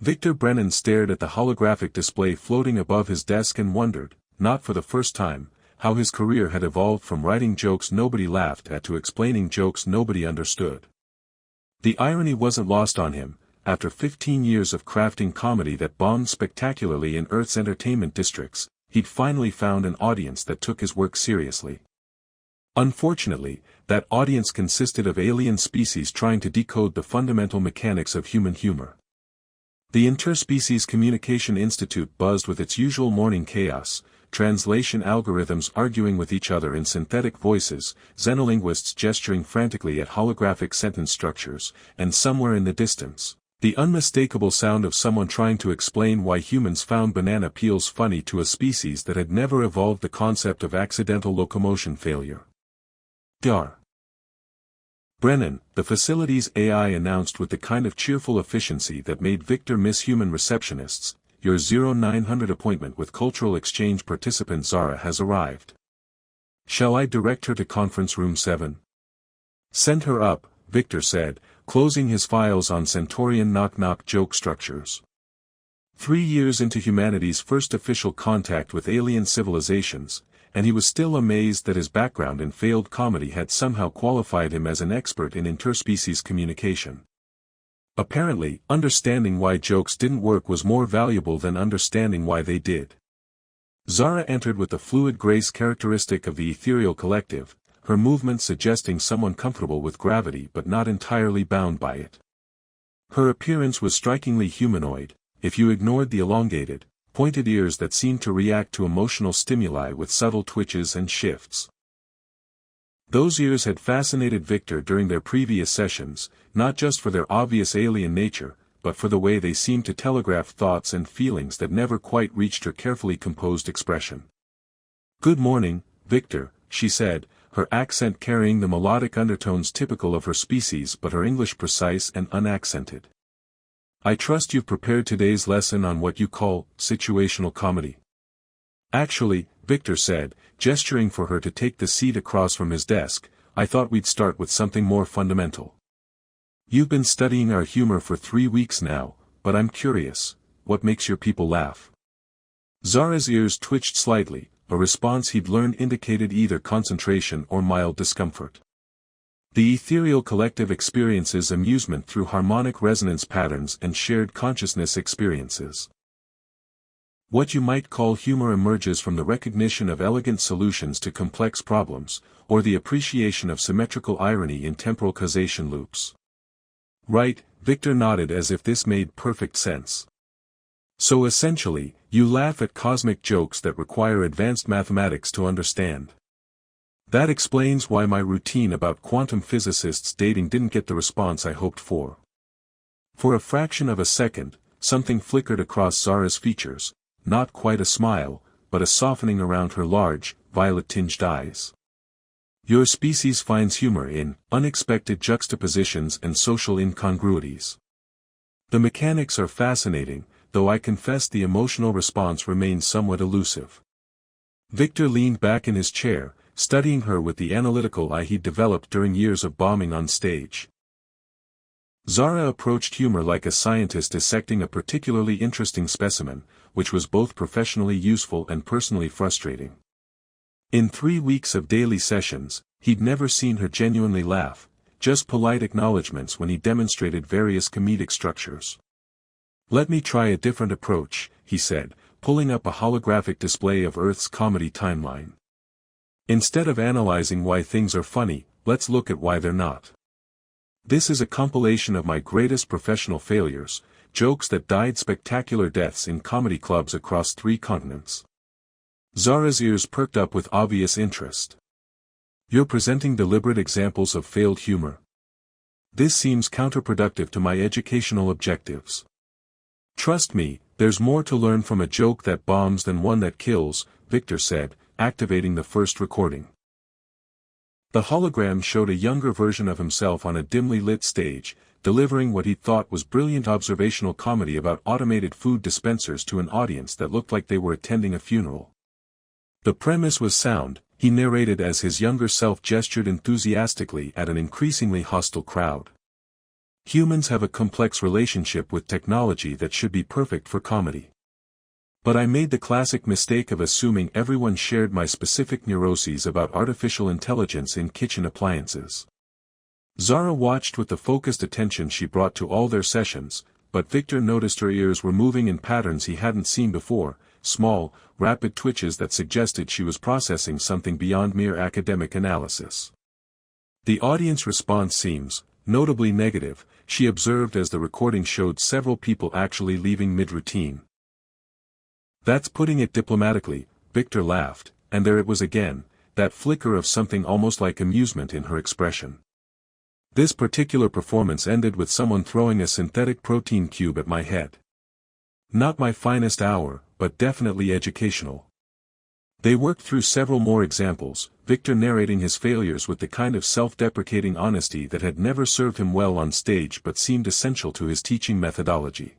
Victor Brennan stared at the holographic display floating above his desk and wondered, not for the first time, how his career had evolved from writing jokes nobody laughed at to explaining jokes nobody understood. The irony wasn't lost on him. After 15 years of crafting comedy that bombed spectacularly in Earth's entertainment districts, he'd finally found an audience that took his work seriously. Unfortunately, that audience consisted of alien species trying to decode the fundamental mechanics of human humor. The Interspecies Communication Institute buzzed with its usual morning chaos, translation algorithms arguing with each other in synthetic voices, xenolinguists gesturing frantically at holographic sentence structures, and somewhere in the distance, the unmistakable sound of someone trying to explain why humans found banana peels funny to a species that had never evolved the concept of accidental locomotion failure. Dr. Brennan, the facility's AI announced with the kind of cheerful efficiency that made Victor miss human receptionists, your 0900 appointment with cultural exchange participant Zara has arrived. Shall I direct her to conference room 7? Send her up, Victor said, closing his files on Centaurian knock-knock joke structures. 3 years into humanity's first official contact with alien civilizations, and he was still amazed that his background in failed comedy had somehow qualified him as an expert in interspecies communication. Apparently, understanding why jokes didn't work was more valuable than understanding why they did. Zara entered with the fluid grace characteristic of the ethereal collective, her movements suggesting someone comfortable with gravity but not entirely bound by it. Her appearance was strikingly humanoid, if you ignored the elongated, pointed ears that seemed to react to emotional stimuli with subtle twitches and shifts. Those ears had fascinated Victor during their previous sessions, not just for their obvious alien nature, but for the way they seemed to telegraph thoughts and feelings that never quite reached her carefully composed expression. "Good morning, Victor," she said, her accent carrying the melodic undertones typical of her species but her English precise and unaccented. "I trust you've prepared today's lesson on what you call situational comedy." "Actually," Victor said, gesturing for her to take the seat across from his desk, "I thought we'd start with something more fundamental. You've been studying our humor for 3 weeks now, but I'm curious, what makes your people laugh?" Zara's ears twitched slightly, a response he'd learned indicated either concentration or mild discomfort. The ethereal collective experiences amusement through harmonic resonance patterns and shared consciousness experiences. What you might call humor emerges from the recognition of elegant solutions to complex problems, or the appreciation of symmetrical irony in temporal causation loops. Right, Victor nodded as if this made perfect sense. So essentially, you laugh at cosmic jokes that require advanced mathematics to understand. That explains why my routine about quantum physicists dating didn't get the response I hoped for. For a fraction of a second, something flickered across Zara's features, not quite a smile, but a softening around her large, violet-tinged eyes. Your species finds humor in unexpected juxtapositions and social incongruities. The mechanics are fascinating, though I confess the emotional response remains somewhat elusive. Victor leaned back in his chair, studying her with the analytical eye he'd developed during years of bombing on stage. Zara approached humor like a scientist dissecting a particularly interesting specimen, which was both professionally useful and personally frustrating. In 3 weeks of daily sessions, he'd never seen her genuinely laugh, just polite acknowledgments when he demonstrated various comedic structures. "Let me try a different approach," he said, pulling up a holographic display of Earth's comedy timeline. "Instead of analyzing why things are funny, let's look at why they're not. This is a compilation of my greatest professional failures, jokes that died spectacular deaths in comedy clubs across 3 continents." Zara's ears perked up with obvious interest. "You're presenting deliberate examples of failed humor. This seems counterproductive to my educational objectives. Trust me, there's more to learn from a joke that bombs than one that kills," Victor said, activating the first recording. The hologram showed a younger version of himself on a dimly lit stage, delivering what he thought was brilliant observational comedy about automated food dispensers to an audience that looked like they were attending a funeral. The premise was sound, he narrated as his younger self gestured enthusiastically at an increasingly hostile crowd. Humans have a complex relationship with technology that should be perfect for comedy. But I made the classic mistake of assuming everyone shared my specific neuroses about artificial intelligence in kitchen appliances. Zara watched with the focused attention she brought to all their sessions, but Viktor noticed her ears were moving in patterns he hadn't seen before, small, rapid twitches that suggested she was processing something beyond mere academic analysis. The audience response seems, notably negative, she observed as the recording showed several people actually leaving mid-routine. That's putting it diplomatically, Viktor laughed, and there it was again, that flicker of something almost like amusement in her expression. This particular performance ended with someone throwing a synthetic protein cube at my head. Not my finest hour, but definitely educational. They worked through several more examples, Viktor narrating his failures with the kind of self-deprecating honesty that had never served him well on stage but seemed essential to his teaching methodology.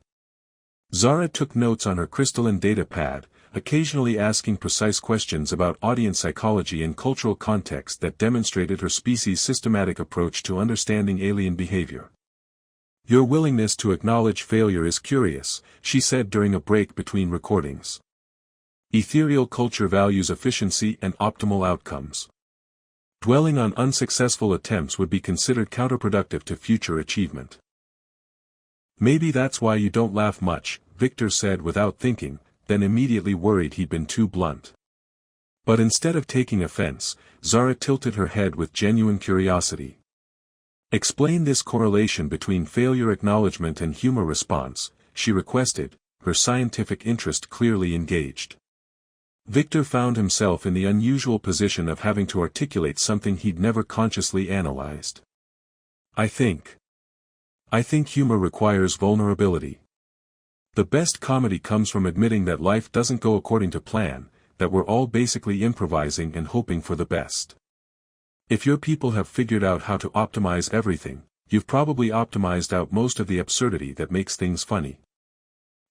Zara took notes on her crystalline data pad, occasionally asking precise questions about audience psychology and cultural context that demonstrated her species' systematic approach to understanding alien behavior. Your willingness to acknowledge failure is curious, she said during a break between recordings. Ethereal culture values efficiency and optimal outcomes. Dwelling on unsuccessful attempts would be considered counterproductive to future achievement. Maybe that's why you don't laugh much, Viktor said without thinking, then immediately worried he'd been too blunt. But instead of taking offense, Zara tilted her head with genuine curiosity. Explain this correlation between failure acknowledgement and humor response, she requested, her scientific interest clearly engaged. Viktor found himself in the unusual position of having to articulate something he'd never consciously analyzed. I think humor requires vulnerability. The best comedy comes from admitting that life doesn't go according to plan, that we're all basically improvising and hoping for the best. If your people have figured out how to optimize everything, you've probably optimized out most of the absurdity that makes things funny.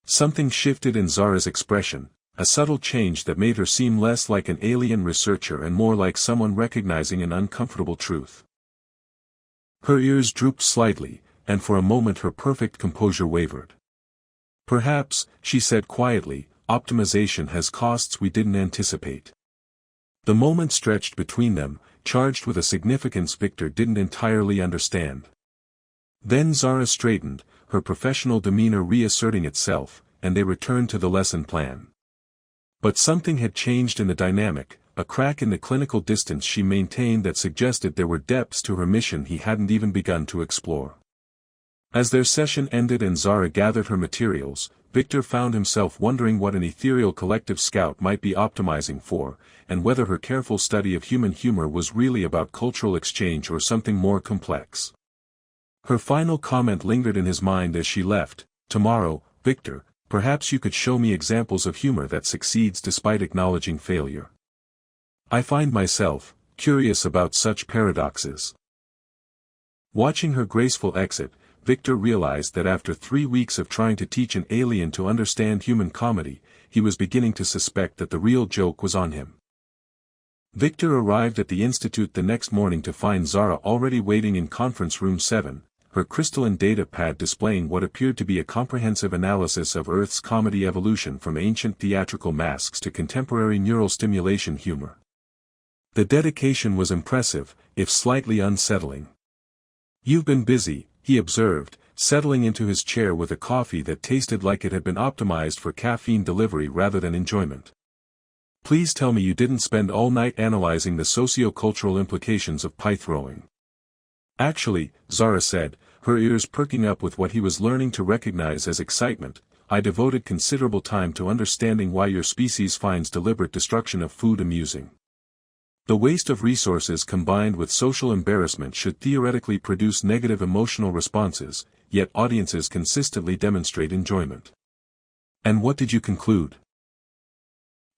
Something shifted in Zara's expression, a subtle change that made her seem less like an alien researcher and more like someone recognizing an uncomfortable truth. Her ears drooped slightly, and for a moment her perfect composure wavered. Perhaps, she said quietly, optimization has costs we didn't anticipate. The moment stretched between them, charged with a significance Viktor didn't entirely understand. Then Zara straightened, her professional demeanor reasserting itself, and they returned to the lesson plan. But something had changed in the dynamic, a crack in the clinical distance she maintained that suggested there were depths to her mission he hadn't even begun to explore. As their session ended and Zara gathered her materials, Viktor found himself wondering what an ethereal collective scout might be optimizing for, and whether her careful study of human humor was really about cultural exchange or something more complex. Her final comment lingered in his mind as she left. Tomorrow, Viktor, perhaps you could show me examples of humor that succeeds despite acknowledging failure. I find myself curious about such paradoxes. Watching her graceful exit, Viktor realized that after 3 weeks of trying to teach an alien to understand human comedy, he was beginning to suspect that the real joke was on him. Viktor arrived at the institute the next morning to find Zara already waiting in conference room 7, her crystalline data pad displaying what appeared to be a comprehensive analysis of Earth's comedy evolution from ancient theatrical masks to contemporary neural stimulation humor. The dedication was impressive, if slightly unsettling. You've been busy, he observed, settling into his chair with a coffee that tasted like it had been optimized for caffeine delivery rather than enjoyment. Please tell me you didn't spend all night analyzing the socio-cultural implications of pie throwing. Actually, Zara said, her ears perking up with what he was learning to recognize as excitement, I devoted considerable time to understanding why your species finds deliberate destruction of food amusing. The waste of resources combined with social embarrassment should theoretically produce negative emotional responses, yet audiences consistently demonstrate enjoyment. And what did you conclude?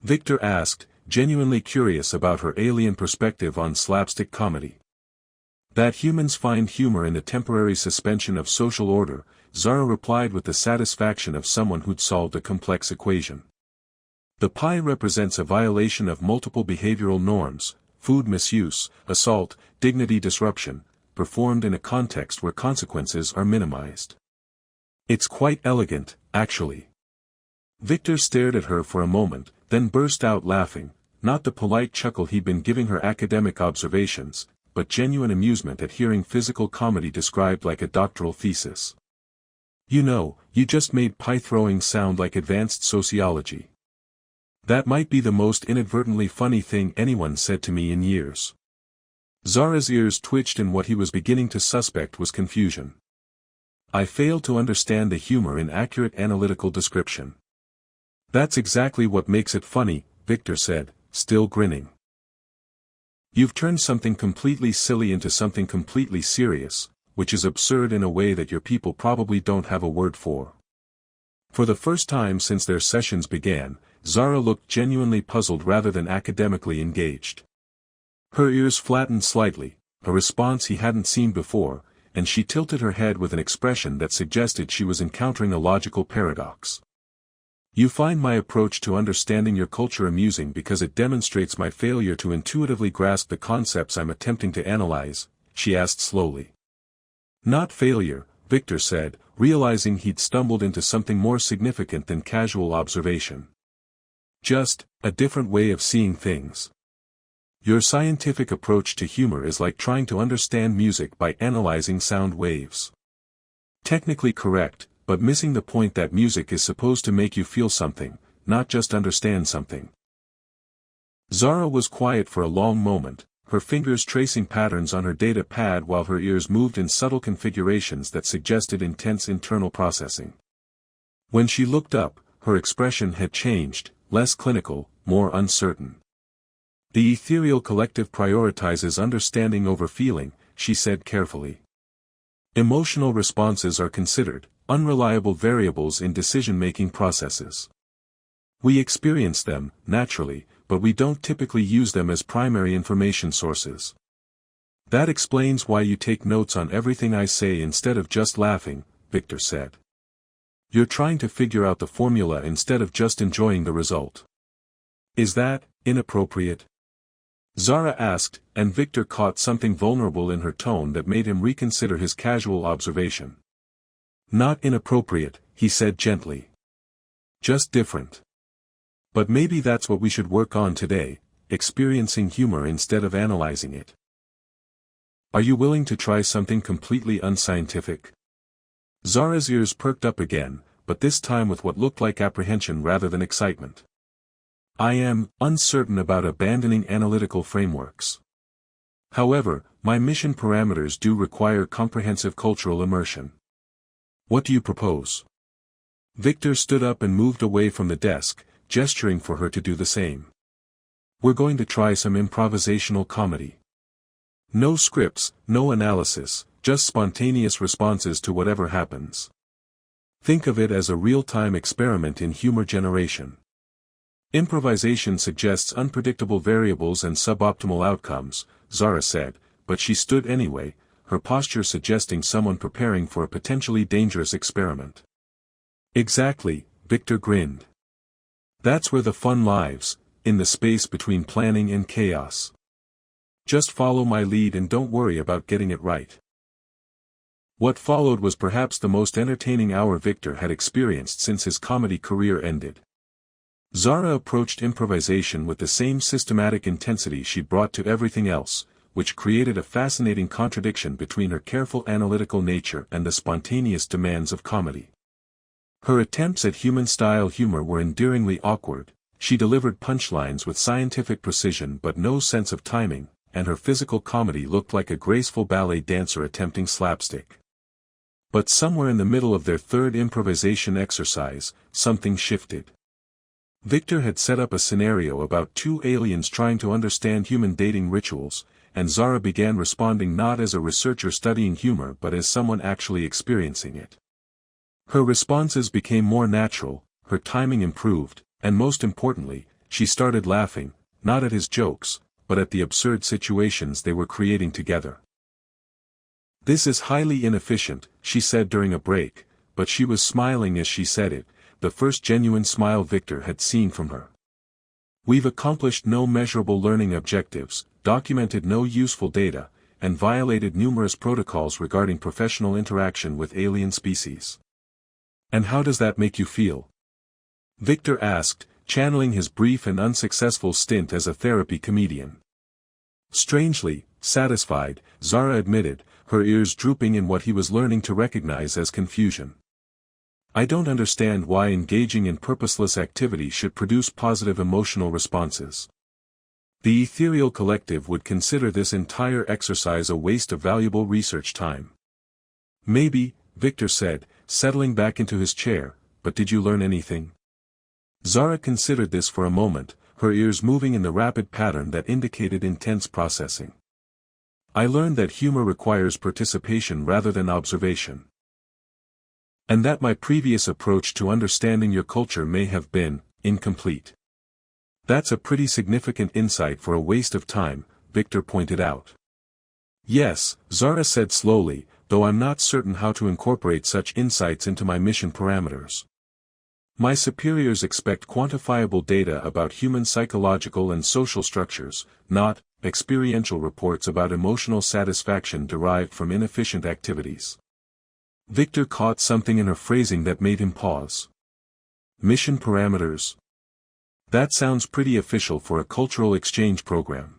Viktor asked, genuinely curious about her alien perspective on slapstick comedy. That humans find humor in the temporary suspension of social order, Zara replied with the satisfaction of someone who'd solved a complex equation. The pie represents a violation of multiple behavioral norms: food misuse, assault, dignity disruption, performed in a context where consequences are minimized. It's quite elegant, actually. Viktor stared at her for a moment, then burst out laughing, not the polite chuckle he'd been giving her academic observations, but genuine amusement at hearing physical comedy described like a doctoral thesis. You know, you just made pie throwing sound like advanced sociology. That might be the most inadvertently funny thing anyone said to me in years. Zara's ears twitched and what he was beginning to suspect was confusion. I failed to understand the humor in accurate analytical description. That's exactly what makes it funny, Viktor said, still grinning. You've turned something completely silly into something completely serious, which is absurd in a way that your people probably don't have a word for. For the first time since their sessions began, Zara looked genuinely puzzled rather than academically engaged. Her ears flattened slightly, a response he hadn't seen before, and she tilted her head with an expression that suggested she was encountering a logical paradox. You find my approach to understanding your culture amusing because it demonstrates my failure to intuitively grasp the concepts I'm attempting to analyze, she asked slowly. Not failure, Viktor said, realizing he'd stumbled into something more significant than casual observation. Just, a different way of seeing things. Your scientific approach to humor is like trying to understand music by analyzing sound waves. Technically correct, but missing the point that music is supposed to make you feel something, not just understand something. Zara was quiet for a long moment, her fingers tracing patterns on her data pad while her ears moved in subtle configurations that suggested intense internal processing. When she looked up, her expression had changed, less clinical, more uncertain. The ethereal collective prioritizes understanding over feeling, she said carefully. Emotional responses are considered unreliable variables in decision-making processes. We experience them, naturally, but we don't typically use them as primary information sources. That explains why you take notes on everything I say instead of just laughing, Viktor said. You're trying to figure out the formula instead of just enjoying the result. Is that inappropriate? Zara asked, and Viktor caught something vulnerable in her tone that made him reconsider his casual observation. Not inappropriate, he said gently. Just different. But maybe that's what we should work on today, experiencing humor instead of analyzing it. Are you willing to try something completely unscientific? Zara's ears perked up again, but this time with what looked like apprehension rather than excitement. I am uncertain about abandoning analytical frameworks. However, my mission parameters do require comprehensive cultural immersion. What do you propose? Viktor stood up and moved away from the desk, gesturing for her to do the same. We're going to try some improvisational comedy. No scripts, no analysis, just spontaneous responses to whatever happens. Think of it as a real-time experiment in humor generation. Improvisation suggests unpredictable variables and suboptimal outcomes, Zara said, but she stood anyway, her posture suggesting someone preparing for a potentially dangerous experiment. Exactly, Viktor grinned. That's where the fun lies, in the space between planning and chaos. Just follow my lead and don't worry about getting it right. What followed was perhaps the most entertaining hour Viktor had experienced since his comedy career ended. Zara approached improvisation with the same systematic intensity she'd brought to everything else, which created a fascinating contradiction between her careful analytical nature and the spontaneous demands of comedy. Her attempts at human-style humor were endearingly awkward, she delivered punchlines with scientific precision but no sense of timing, and her physical comedy looked like a graceful ballet dancer attempting slapstick. But somewhere in the middle of their third improvisation exercise, something shifted. Viktor had set up a scenario about two aliens trying to understand human dating rituals, and Zara began responding not as a researcher studying humor but as someone actually experiencing it. Her responses became more natural, her timing improved, and most importantly, she started laughing, not at his jokes, but at the absurd situations they were creating together. This is highly inefficient, she said during a break, but she was smiling as she said it, the first genuine smile Viktor had seen from her. We've accomplished no measurable learning objectives, documented no useful data, and violated numerous protocols regarding professional interaction with alien species. And how does that make you feel? Viktor asked, channeling his brief and unsuccessful stint as a therapy comedian. Strangely satisfied, Zara admitted, her ears drooping in what he was learning to recognize as confusion. I don't understand why engaging in purposeless activity should produce positive emotional responses. The Ethereal Collective would consider this entire exercise a waste of valuable research time. Maybe, Viktor said, settling back into his chair, but did you learn anything? Zara considered this for a moment, her ears moving in the rapid pattern that indicated intense processing. I learned that humor requires participation rather than observation. And that my previous approach to understanding your culture may have been incomplete. That's a pretty significant insight for a waste of time, Viktor pointed out. Yes, Zara said slowly, though I'm not certain how to incorporate such insights into my mission parameters. My superiors expect quantifiable data about human psychological and social structures, not experiential reports about emotional satisfaction derived from inefficient activities. Viktor caught something in her phrasing that made him pause. Mission parameters? That sounds pretty official for a cultural exchange program.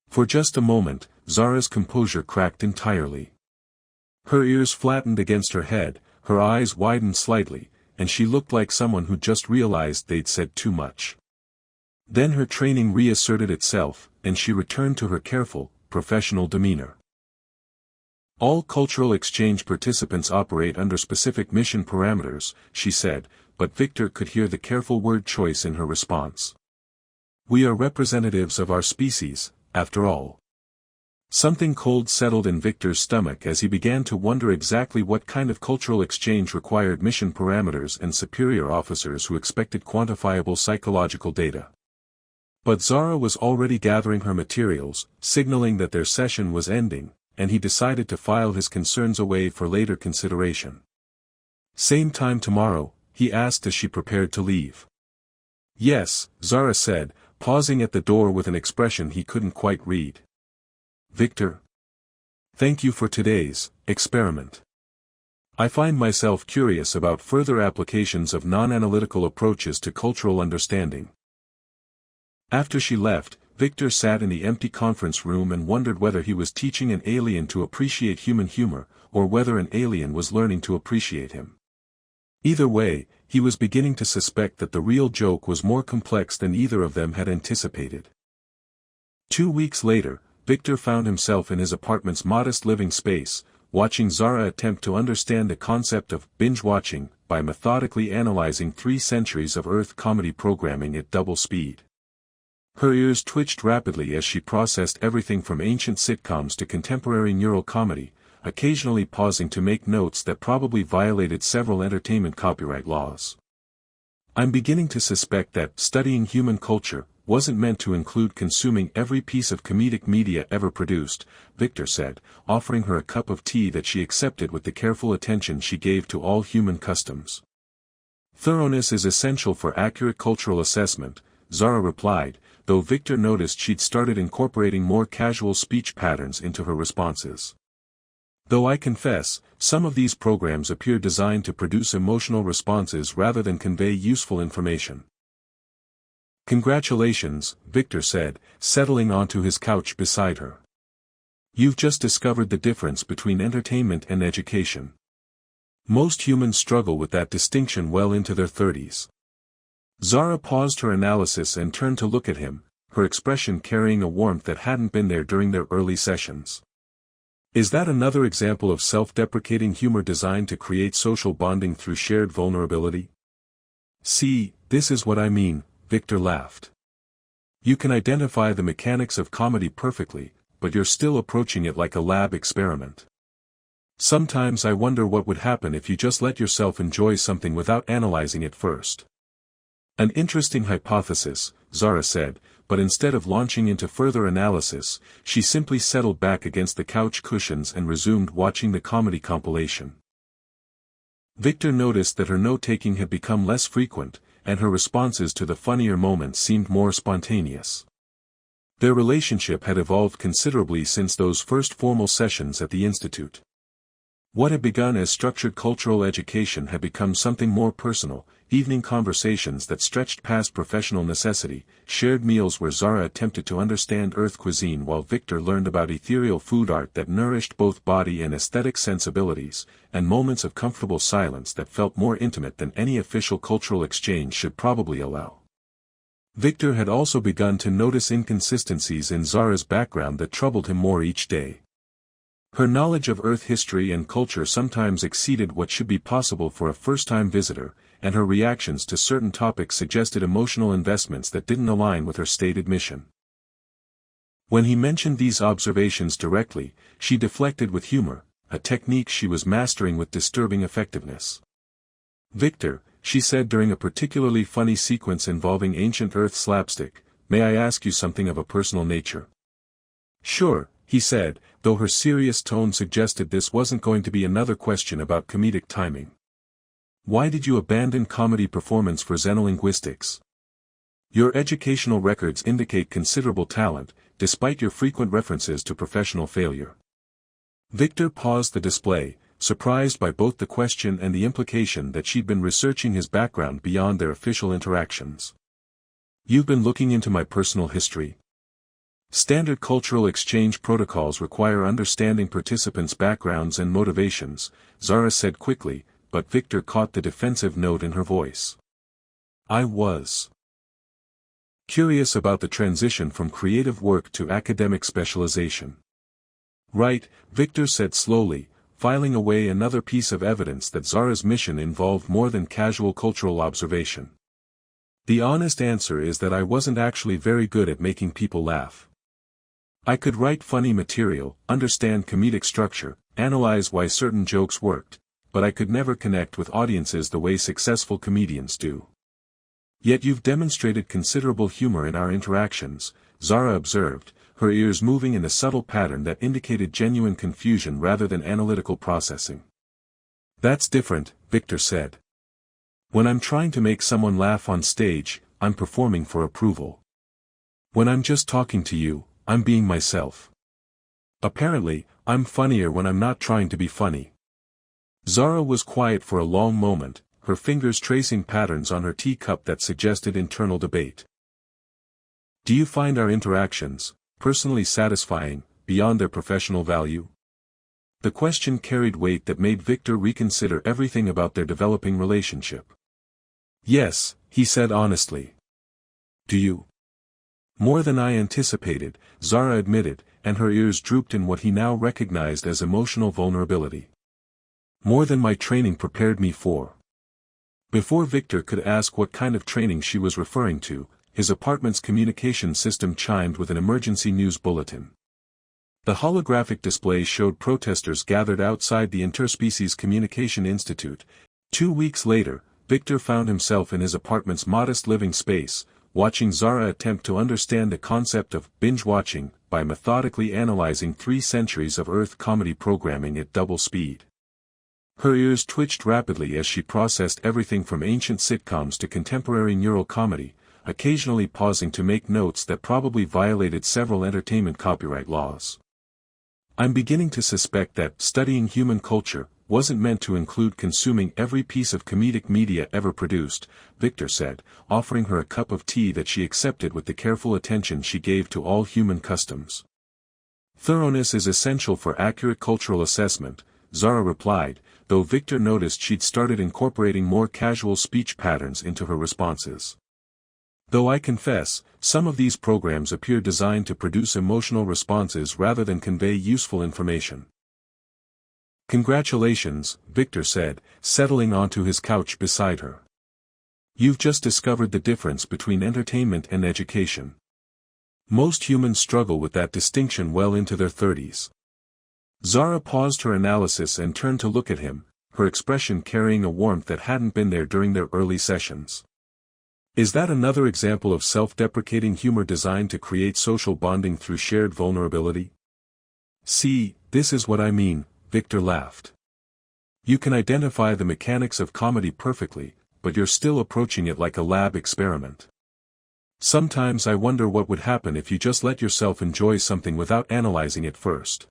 For just a moment, Zara's composure cracked entirely. Her ears flattened against her head, her eyes widened slightly, and she looked like someone who just realized they'd said too much. Then her training reasserted itself, and she returned to her careful, professional demeanor. All cultural exchange participants operate under specific mission parameters, she said, but Viktor could hear the careful word choice in her response. We are representatives of our species, after all. Something cold settled in Viktor's stomach as he began to wonder exactly what kind of cultural exchange required mission parameters and superior officers who expected quantifiable psychological data. But Zara was already gathering her materials, signaling that their session was ending, and he decided to file his concerns away for later consideration. Same time tomorrow, he asked as she prepared to leave. Yes, Zara said, pausing at the door with an expression he couldn't quite read. Viktor. Thank you for today's experiment. I find myself curious about further applications of non-analytical approaches to cultural understanding. After she left, Viktor sat in the empty conference room and wondered whether he was teaching an alien to appreciate human humor, or whether an alien was learning to appreciate him. Either way, he was beginning to suspect that the real joke was more complex than either of them had anticipated. 2 weeks later, Viktor found himself in his apartment's modest living space, watching Zara attempt to understand the concept of binge-watching by methodically analyzing 3 centuries of Earth comedy programming at double speed. Her ears twitched rapidly as she processed everything from ancient sitcoms to contemporary neural comedy, occasionally pausing to make notes that probably violated several entertainment copyright laws. I'm beginning to suspect that studying human culture wasn't meant to include consuming every piece of comedic media ever produced, Viktor said, offering her a cup of tea that she accepted with the careful attention she gave to all human customs. Thoroughness is essential for accurate cultural assessment, Zara replied, though Viktor noticed she'd started incorporating more casual speech patterns into her responses. Though I confess, some of these programs appear designed to produce emotional responses rather than convey useful information. Congratulations, Viktor said, settling onto his couch beside her. You've just discovered the difference between entertainment and education. Most humans struggle with that distinction well into their 30s. Zara paused her analysis and turned to look at him, her expression carrying a warmth that hadn't been there during their early sessions. Is that another example of self-deprecating humor designed to create social bonding through shared vulnerability? See, this is what I mean, Viktor laughed. You can identify the mechanics of comedy perfectly, but you're still approaching it like a lab experiment. Sometimes I wonder what would happen if you just let yourself enjoy something without analyzing it first. An interesting hypothesis, Zara said, but instead of launching into further analysis, she simply settled back against the couch cushions and resumed watching the comedy compilation. Viktor noticed that her note-taking had become less frequent, and her responses to the funnier moments seemed more spontaneous. Their relationship had evolved considerably since those first formal sessions at the Institute. What had begun as structured cultural education had become something more personal, evening conversations that stretched past professional necessity, shared meals where Zara attempted to understand Earth cuisine while Viktor learned about ethereal food art that nourished both body and aesthetic sensibilities, and moments of comfortable silence that felt more intimate than any official cultural exchange should probably allow. Viktor had also begun to notice inconsistencies in Zara's background that troubled him more each day. Her knowledge of Earth history and culture sometimes exceeded what should be possible for a first-time visitor, and her reactions to certain topics suggested emotional investments that didn't align with her stated mission. When he mentioned these observations directly, she deflected with humor, a technique she was mastering with disturbing effectiveness. "Viktor," she said during a particularly funny sequence involving ancient Earth slapstick, "may I ask you something of a personal nature?" "Sure," he said, though her serious tone suggested this wasn't going to be another question about comedic timing. "Why did you abandon comedy performance for xenolinguistics? Your educational records indicate considerable talent, despite your frequent references to professional failure." Viktor paused the display, surprised by both the question and the implication that she'd been researching his background beyond their official interactions. "You've been looking into my personal history?" Standard cultural exchange protocols require understanding participants' backgrounds and motivations, Zara said quickly, but Viktor caught the defensive note in her voice. "I was curious about the transition from creative work to academic specialization." "Right," Viktor said slowly, filing away another piece of evidence that Zara's mission involved more than casual cultural observation. "The honest answer is that I wasn't actually very good at making people laugh. I could write funny material, understand comedic structure, analyze why certain jokes worked, but I could never connect with audiences the way successful comedians do." "Yet you've demonstrated considerable humor in our interactions," Zara observed, her ears moving in a subtle pattern that indicated genuine confusion rather than analytical processing. "That's different," Viktor said. "When I'm trying to make someone laugh on stage, I'm performing for approval. When I'm just talking to you, I'm being myself. Apparently, I'm funnier when I'm not trying to be funny." Zara was quiet for a long moment, her fingers tracing patterns on her teacup that suggested internal debate. "Do you find our interactions personally satisfying, beyond their professional value?" The question carried weight that made Viktor reconsider everything about their developing relationship. "Yes," he said honestly. "Do you?" "More than I anticipated," Zara admitted, and her ears drooped in what he now recognized as emotional vulnerability. "More than my training prepared me for." Before Viktor could ask what kind of training she was referring to, his apartment's communication system chimed with an emergency news bulletin. The holographic display showed protesters gathered outside the Interspecies Communication Institute. 2 weeks later, Viktor found himself in his apartment's modest living space, watching Zara attempt to understand the concept of binge-watching by methodically analyzing 3 centuries of Earth comedy programming at double speed. Her ears twitched rapidly as she processed everything from ancient sitcoms to contemporary neural comedy, occasionally pausing to make notes that probably violated several entertainment copyright laws. "I'm beginning to suspect that studying human culture wasn't meant to include consuming every piece of comedic media ever produced," Viktor said, offering her a cup of tea that she accepted with the careful attention she gave to all human customs. "Thoroughness is essential for accurate cultural assessment," Zara replied, though Viktor noticed she'd started incorporating more casual speech patterns into her responses. "Though I confess, some of these programs appear designed to produce emotional responses rather than convey useful information." "Congratulations," Viktor said, settling onto his couch beside her. "You've just discovered the difference between entertainment and education. Most humans struggle with that distinction well into their 30s. Zara paused her analysis and turned to look at him, her expression carrying a warmth that hadn't been there during their early sessions. "Is that another example of self-deprecating humor designed to create social bonding through shared vulnerability?" "See, this is what I mean," Viktor laughed. "You can identify the mechanics of comedy perfectly, but you're still approaching it like a lab experiment." Sometimes I wonder what would happen if you just let yourself enjoy something without analyzing it first.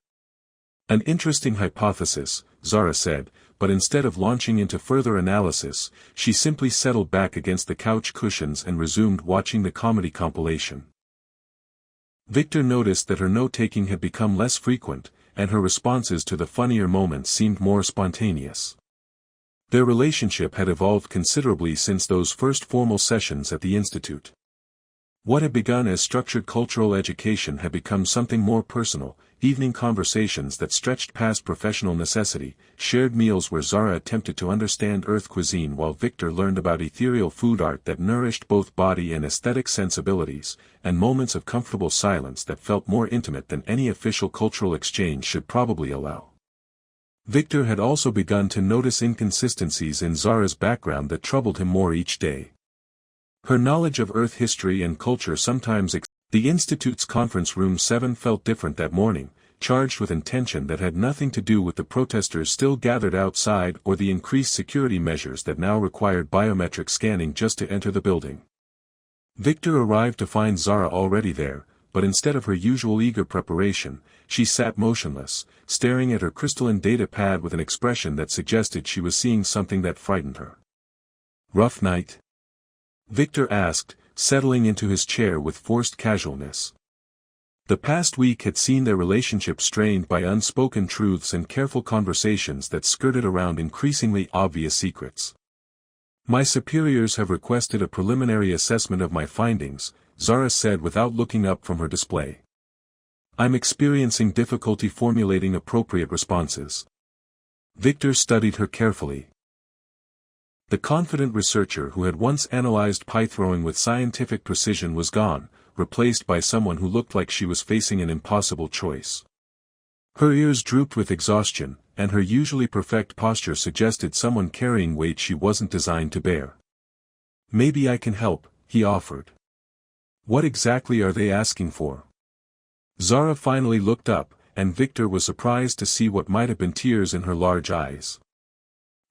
An interesting hypothesis, Zara said, but instead of launching into further analysis, she simply settled back against the couch cushions and resumed watching the comedy compilation. Viktor noticed that her note-taking had become less frequent, and her responses to the funnier moments seemed more spontaneous. Their relationship had evolved considerably since those first formal sessions at the institute. What had begun as structured cultural education had become something more personal, evening conversations that stretched past professional necessity, shared meals where Zara attempted to understand Earth cuisine while Viktor learned about ethereal food art that nourished both body and aesthetic sensibilities, and moments of comfortable silence that felt more intimate than any official cultural exchange should probably allow. Viktor had also begun to notice inconsistencies in Zara's background that troubled him more each day. Her knowledge of Earth history and culture sometimes The Institute's conference room 7 felt different that morning, charged with intention that had nothing to do with the protesters still gathered outside or the increased security measures that now required biometric scanning just to enter the building. Viktor arrived to find Zara already there, but instead of her usual eager preparation, she sat motionless, staring at her crystalline data pad with an expression that suggested she was seeing something that frightened her. "Rough night?" Viktor asked, settling into his chair with forced casualness. The past week had seen their relationship strained by unspoken truths and careful conversations that skirted around increasingly obvious secrets. "My superiors have requested a preliminary assessment of my findings," Zara said without looking up from her display. "I'm experiencing difficulty formulating appropriate responses." Viktor studied her carefully. The confident researcher who had once analyzed pie throwing with scientific precision was gone, replaced by someone who looked like she was facing an impossible choice. Her ears drooped with exhaustion, and her usually perfect posture suggested someone carrying weight she wasn't designed to bear. "Maybe I can help," he offered. "What exactly are they asking for?" Zara finally looked up, and Viktor was surprised to see what might have been tears in her large eyes.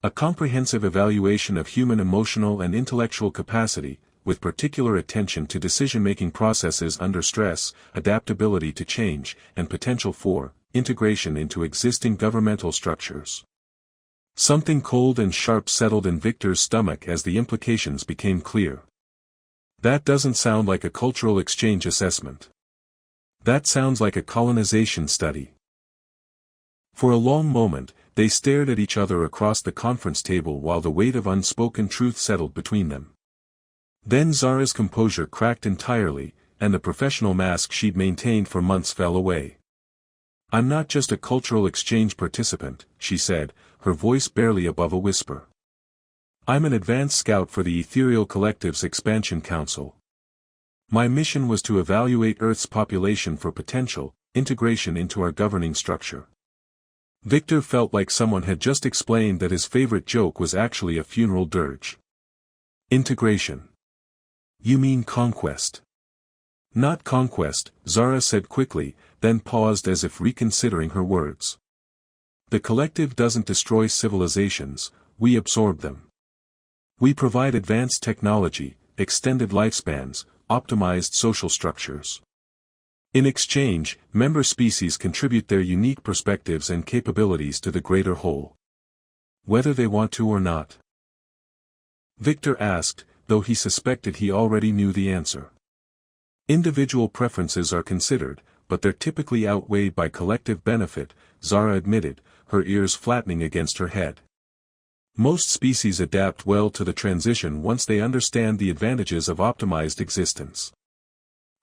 "A comprehensive evaluation of human emotional and intellectual capacity, with particular attention to decision-making processes under stress, adaptability to change, and potential for integration into existing governmental structures." Something cold and sharp settled in Viktor's stomach as the implications became clear. "That doesn't sound like a cultural exchange assessment. That sounds like a colonization study." For a long moment, they stared at each other across the conference table while the weight of unspoken truth settled between them. Then Zara's composure cracked entirely, and the professional mask she'd maintained for months fell away. "I'm not just a cultural exchange participant," she said, her voice barely above a whisper. "I'm an advanced scout for the Ethereal Collective's Expansion Council. My mission was to evaluate Earth's population for potential integration into our governing structure." Viktor felt like someone had just explained that his favorite joke was actually a funeral dirge. "Integration? You mean conquest?" "Not conquest," Zara said quickly, then paused as if reconsidering her words. "The collective doesn't destroy civilizations, we absorb them. We provide advanced technology, extended lifespans, optimized social structures. In exchange, member species contribute their unique perspectives and capabilities to the greater whole. Whether they want to or not." Viktor asked, though he suspected he already knew the answer. "Individual preferences are considered, but they're typically outweighed by collective benefit," Zara admitted, her ears flattening against her head. "Most species adapt well to the transition once they understand the advantages of optimized existence."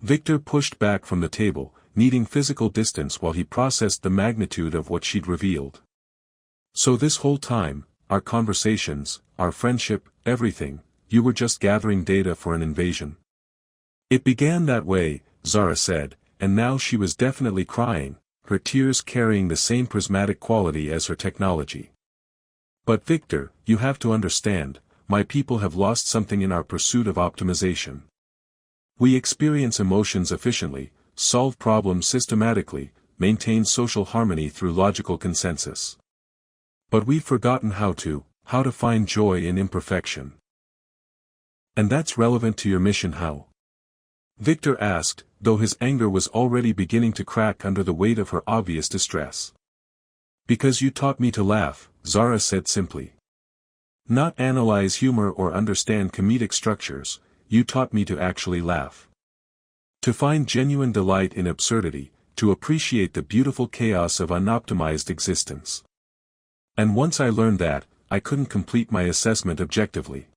Viktor pushed back from the table, needing physical distance while he processed the magnitude of what she'd revealed. "So this whole time, our conversations, our friendship, everything, you were just gathering data for an invasion?" "It began that way," Zara said, and now she was definitely crying, her tears carrying the same prismatic quality as her technology. "But Viktor, you have to understand, my people have lost something in our pursuit of optimization. We experience emotions efficiently, solve problems systematically, maintain social harmony through logical consensus. But we've forgotten how to find joy in imperfection." "And that's relevant to your mission how?" Viktor asked, though his anger was already beginning to crack under the weight of her obvious distress. Because you taught me to laugh, Zara said simply. Not analyze humor or understand comedic structures, you taught me to actually laugh. To find genuine delight in absurdity, to appreciate the beautiful chaos of unoptimized existence. And once I learned that, I couldn't complete my assessment objectively.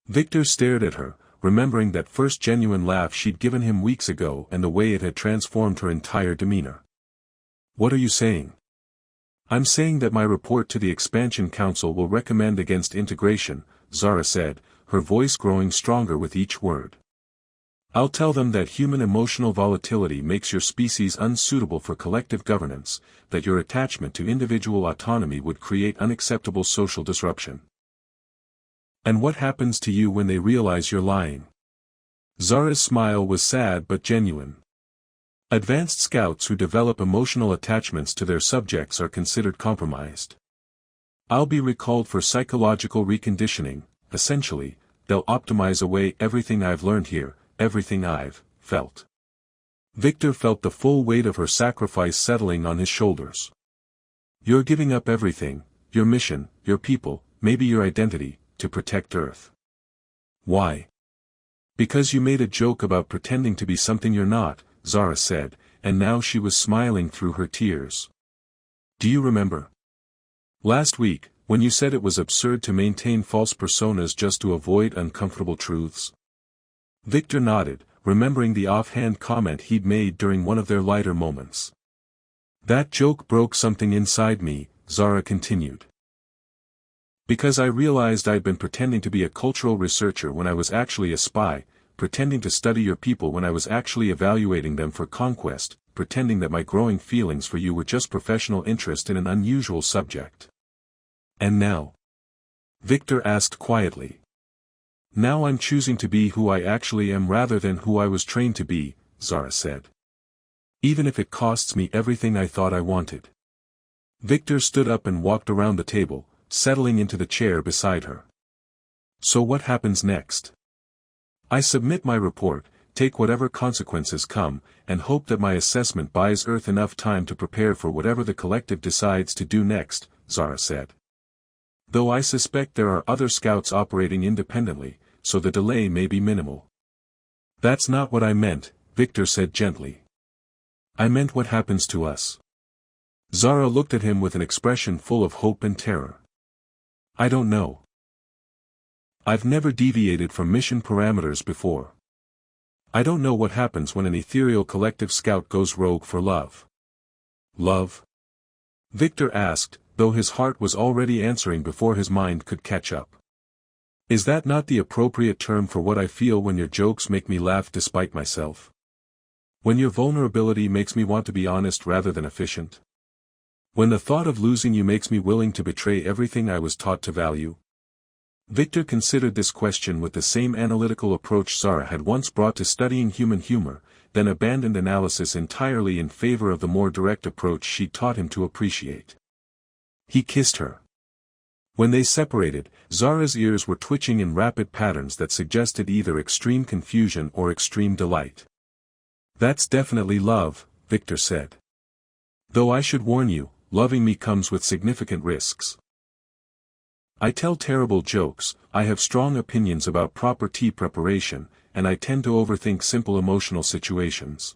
Viktor stared at her, remembering that first genuine laugh she'd given him weeks ago and the way it had transformed her entire demeanor. What are you saying? I'm saying that my report to the Expansion Council will recommend against integration, Zara said, her voice growing stronger with each word. I'll tell them that human emotional volatility makes your species unsuitable for collective governance, that your attachment to individual autonomy would create unacceptable social disruption. And what happens to you when they realize you're lying? Zara's smile was sad but genuine. Advanced scouts who develop emotional attachments to their subjects are considered compromised. I'll be recalled for psychological reconditioning. Essentially, they'll optimize away everything I've learned here, everything I've felt. Viktor felt the full weight of her sacrifice settling on his shoulders. You're giving up everything, your mission, your people, maybe your identity, to protect Earth. Why? Because you made a joke about pretending to be something you're not, Zara said, and now she was smiling through her tears. Do you remember? Last week, when you said it was absurd to maintain false personas just to avoid uncomfortable truths? Viktor nodded, remembering the offhand comment he'd made during one of their lighter moments. That joke broke something inside me, Zara continued. Because I realized I'd been pretending to be a cultural researcher when I was actually a spy, pretending to study your people when I was actually evaluating them for conquest, pretending that my growing feelings for you were just professional interest in an unusual subject. And now? Viktor asked quietly. Now I'm choosing to be who I actually am rather than who I was trained to be, Zara said. Even if it costs me everything I thought I wanted. Viktor stood up and walked around the table, settling into the chair beside her. So what happens next? I submit my report, take whatever consequences come, and hope that my assessment buys Earth enough time to prepare for whatever the collective decides to do next, Zara said. Though I suspect there are other scouts operating independently, so the delay may be minimal. That's not what I meant, Viktor said gently. I meant what happens to us. Zara looked at him with an expression full of hope and terror. I don't know. I've never deviated from mission parameters before. I don't know what happens when an ethereal collective scout goes rogue for love. Love? Viktor asked, though his heart was already answering before his mind could catch up. Is that not the appropriate term for what I feel when your jokes make me laugh despite myself? When your vulnerability makes me want to be honest rather than efficient? When the thought of losing you makes me willing to betray everything I was taught to value? Viktor considered this question with the same analytical approach Zara had once brought to studying human humor, then abandoned analysis entirely in favor of the more direct approach she taught him to appreciate. He kissed her. When they separated, Zara's ears were twitching in rapid patterns that suggested either extreme confusion or extreme delight. That's definitely love, Viktor said. Though I should warn you, loving me comes with significant risks. I tell terrible jokes, I have strong opinions about proper tea preparation, and I tend to overthink simple emotional situations.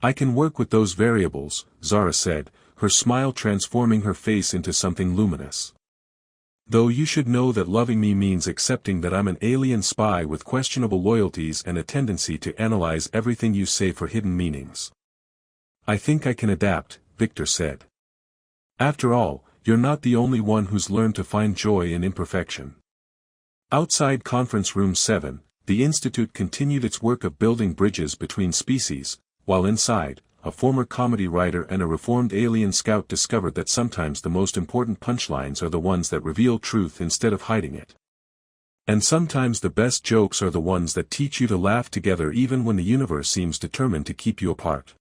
I can work with those variables, Zara said, her smile transforming her face into something luminous. Though you should know that loving me means accepting that I'm an alien spy with questionable loyalties and a tendency to analyze everything you say for hidden meanings. I think I can adapt, Viktor said. After all, you're not the only one who's learned to find joy in imperfection. Outside Conference Room 7, the Institute continued its work of building bridges between species, while inside, a former comedy writer and a reformed alien scout discovered that sometimes the most important punchlines are the ones that reveal truth instead of hiding it. And sometimes the best jokes are the ones that teach you to laugh together even when the universe seems determined to keep you apart.